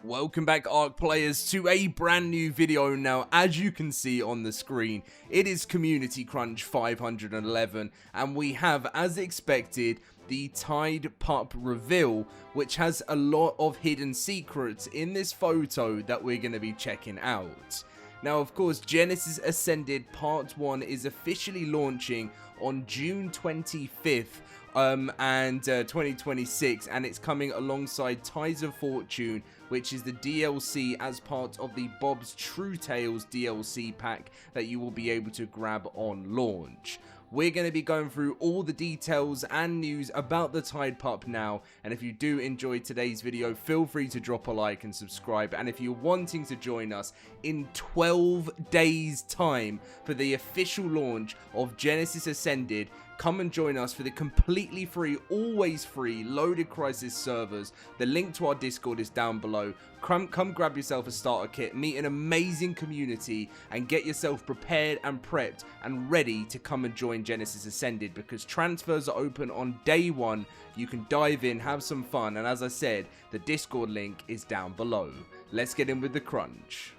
Welcome back, ARK players, to a brand new video. Now, as you can see on the screen, it is Community Crunch 511, and we have, as expected, the Tidepup reveal, which has a lot of hidden secrets in this photo that we're going to be checking out. Now, of course, Genesis Ascended Part 1 is officially launching on June 25th, 2026, and it's coming alongside Tides of Fortune, which is the DLC as part of the Bob's True Tales DLC pack that you will be able to grab on launch. We're going to be going through all the details and news about the Tidepup now, and if you do enjoy today's video, feel free to drop a like and subscribe. And if you're wanting to join us in 12 days time for the official launch of Genesis Ascended, come and join us for the completely free, always free LoadedCrysis servers. The link to our Discord is down below. Come grab yourself a starter kit, meet an amazing community, and get yourself prepared and prepped and ready to come and join Genesis Ascended, because transfers are open on day one. You can dive in, have some fun, and as I said, the Discord link is down below. Let's get in with the crunch.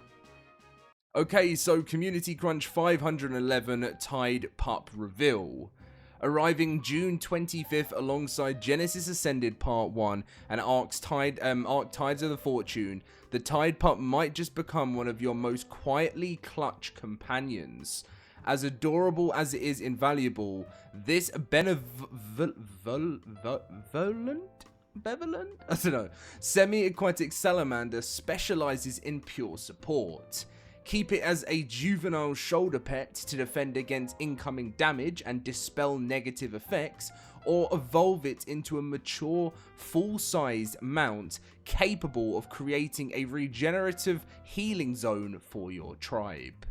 Okay, so Community Crunch 511 Tidepup reveal. Arriving June 25th alongside Genesis Ascended Part 1 and ARK Tides of the Fortune, the Tidepup might just become one of your most quietly clutch companions. As adorable as it is invaluable, this semi-aquatic salamander specializes in pure support. Keep it as a juvenile shoulder pet to defend against incoming damage and dispel negative effects, or evolve it into a mature, full-sized mount capable of creating a regenerative healing zone for your tribe.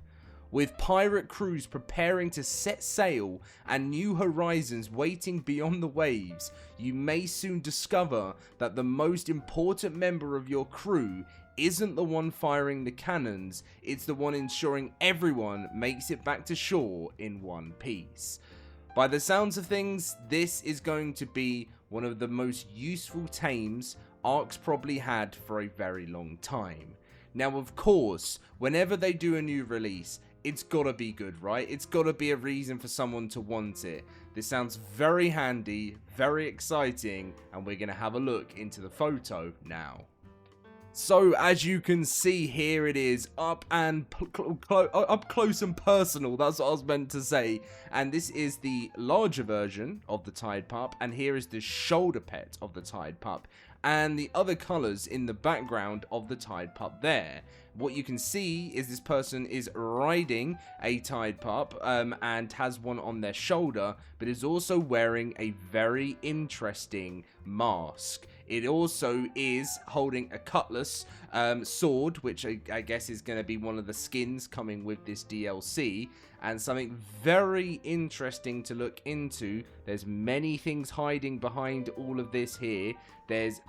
With pirate crews preparing to set sail and new horizons waiting beyond the waves, you may soon discover that the most important member of your crew isn't the one firing the cannons, it's the one ensuring everyone makes it back to shore in one piece. By the sounds of things, this is going to be one of the most useful tames ARK's probably had for a very long time. Now, of course, whenever they do a new release, it's gotta be good, right? It's gotta be a reason for someone to want it. This sounds very handy, very exciting, and we're gonna have a look into the photo now. So, as you can see, here it is, up close and personal, that's what I was meant to say. And this is the larger version of the Tidepup, and here is the shoulder pet of the Tidepup, and the other colours in the background of the Tidepup there. What you can see is this person is riding a Tidepup and has one on their shoulder, but is also wearing a very interesting mask. It also is holding a cutlass sword, which I guess is going to be one of the skins coming with this DLC, and something very interesting to look into. There's many things hiding behind all of this here. There's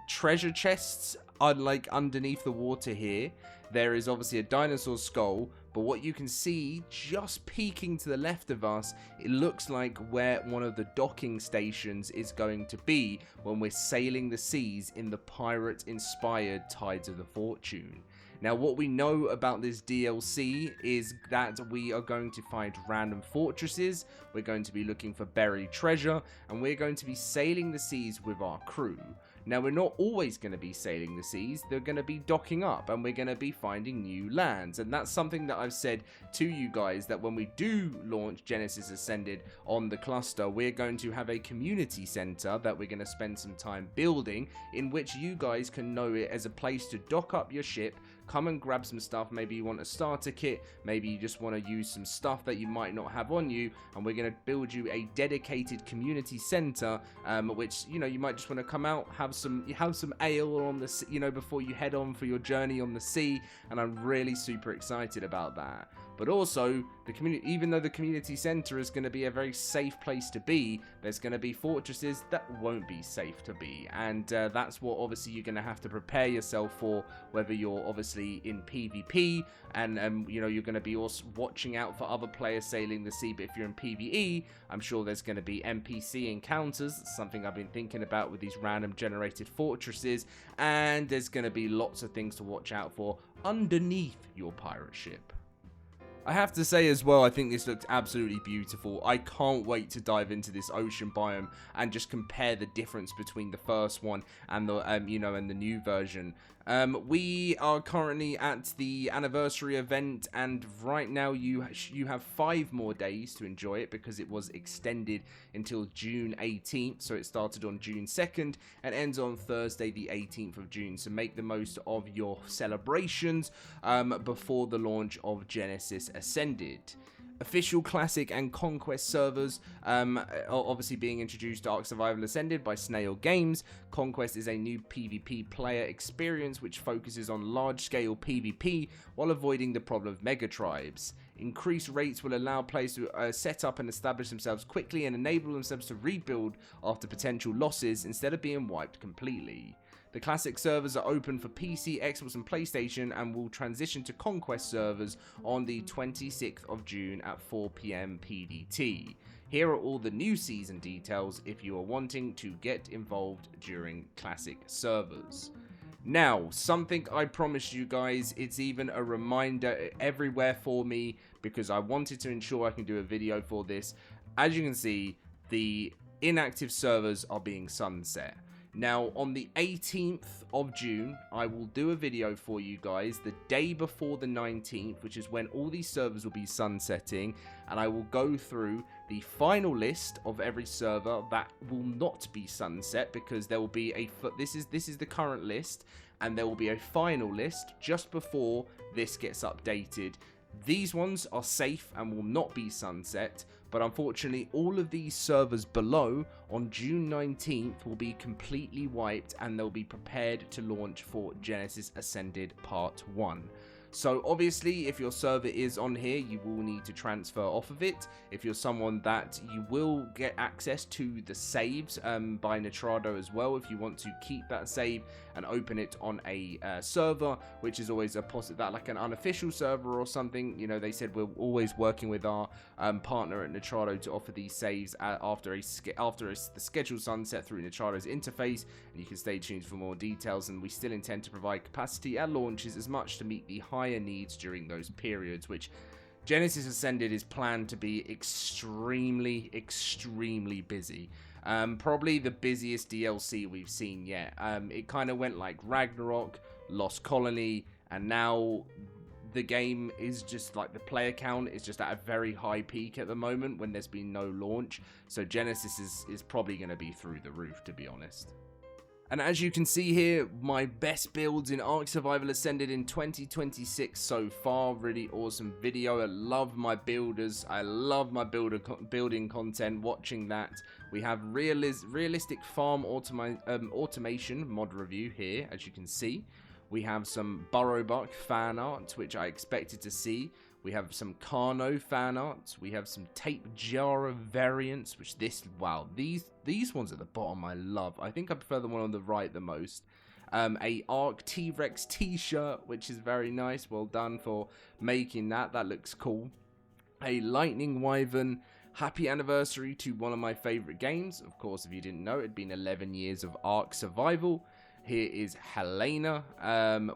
treasure chests like underneath the water here. There is obviously a dinosaur skull, but what you can see just peeking to the left of us, it looks like where one of the docking stations is going to be when we're sailing the seas in the pirate-inspired Tides of the Fortune. Now, what we know about this DLC is that we are going to find random fortresses, we're going to be looking for buried treasure, and we're going to be sailing the seas with our crew. Now, we're not always going to be sailing the seas, they're going to be docking up, and we're going to be finding new lands. And that's something that I've said to you guys, that when we do launch Genesis Ascended on the cluster, we're going to have a community center that we're going to spend some time building, in which you guys can know it as a place to dock up your ship, come and grab some stuff. Maybe you want a starter kit, maybe you just want to use some stuff that you might not have on you, and we're going to build you a dedicated community center, which, you know, you might just want to come out, have some ale on the, you know, before you head on for your journey on the sea. And I'm really super excited about that. but also the community, even though the community center is going to be a very safe place to be, there's going to be fortresses that won't be safe to be, and that's what obviously you're going to have to prepare yourself for, whether you're obviously in PvP and you know, you're going to be also watching out for other players sailing the sea. But if you're in PvE, I'm sure there's going to be NPC encounters. It's something I've been thinking about with these random generated fortresses, and there's going to be lots of things to watch out for underneath your pirate ship. I have to say as well, I think this looks absolutely beautiful. I can't wait to dive into this ocean biome and just compare the difference between the first one and the you know, and the new version. We are currently at the anniversary event, and right now you have 5 more days to enjoy it, because it was extended until June 18th. So it started on June 2nd and ends on Thursday the 18th of June. So make the most of your celebrations before the launch of Genesis Ascended. Official Classic and Conquest servers are obviously being introduced to ARK Survival Ascended by Snail Games. Conquest is a new PvP player experience which focuses on large-scale PvP while avoiding the problem of mega tribes. Increased rates will allow players to set up and establish themselves quickly and enable themselves to rebuild after potential losses instead of being wiped completely. The Classic servers are open for PC, Xbox and PlayStation, and will transition to Conquest servers on the 26th of June at 4 PM PDT. Here are all the new season details if you are wanting to get involved during Classic servers. Now, something I promised you guys, it's even a reminder everywhere for me, because I wanted to ensure I can do a video for this. As you can see, the inactive servers are being sunset. Now, on the 18th of June, I will do a video for you guys the day before the 19th, which is when all these servers will be sunsetting, and I will go through the final list of every server that will not be sunset, because there will be a this is the current list, and there will be a final list just before this gets updated. These ones are safe and will not be sunset, but unfortunately all of these servers below on June 19th will be completely wiped, and they'll be prepared to launch for Genesis Ascended Part 1. So obviously, if your server is on here, you will need to transfer off of it. If you're someone that, you will get access to the saves by Nitrado as well, if you want to keep that save and open it on a server, which is always a positive, that like an unofficial server or something. You know, they said we're always working with our partner at Nitrado to offer these saves after the scheduled sunset through Nitrado's interface, and you can stay tuned for more details. And we still intend to provide capacity at launches as much to meet the higher needs during those periods, which Genesis Ascended is planned to be extremely busy. Probably the busiest DLC we've seen yet. It kind of went like Ragnarok, Lost Colony, and now the game is just like, the player count is just at a very high peak at the moment when there's been no launch. So Genesis is probably going to be through the roof, to be honest. And as you can see here, my best builds in ARK Survival Ascended in 2026 so far. Really awesome video. I love my builders. I love my building content, watching that. We have realistic farm automation mod review here, as you can see. We have some Burrowbuck fan art, which I expected to see. We have some Carno fan art. We have some Tape Jara variants, which wow, these ones at the bottom I love. I think I prefer the one on the right the most. A ARK T-Rex t-shirt, which is very nice. Well done for making that. That looks cool. A Lightning Wyvern. Happy anniversary to one of my favorite games. Of course, if you didn't know, it'd been 11 years of ARK Survival. Here is Helena.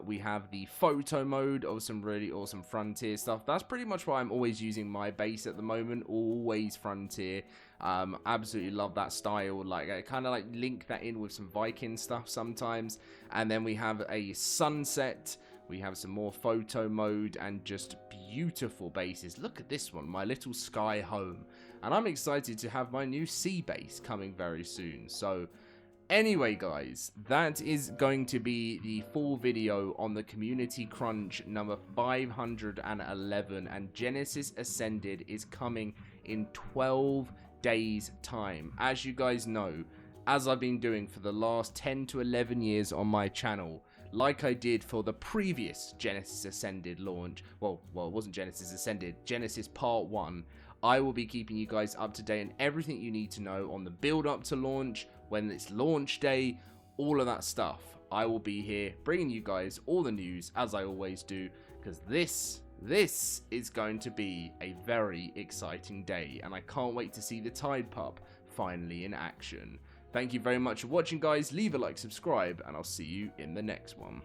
We have the photo mode of some really awesome Frontier stuff. That's pretty much why I'm always using my base at the moment. Always Frontier. Absolutely love that style. Like, I kind of like link that in with some Viking stuff sometimes. And then we have a sunset. We have some more photo mode and just beautiful bases. Look at this one, my little sky home. And I'm excited to have my new sea base coming very soon. So anyway, guys, that is going to be the full video on the Community Crunch number 511, and Genesis Ascended is coming in 12 days' time. As you guys know, as I've been doing for the last 10 to 11 years on my channel, like I did for the previous Genesis Ascended launch. Well, it wasn't Genesis Ascended, Genesis Part 1. I will be keeping you guys up to date on everything you need to know on the build up to launch, when it's launch day, all of that stuff. I will be here bringing you guys all the news as I always do, because this is going to be a very exciting day, and I can't wait to see the Tidepup finally in action. Thank you very much for watching, guys. Leave a like, subscribe, and I'll see you in the next one.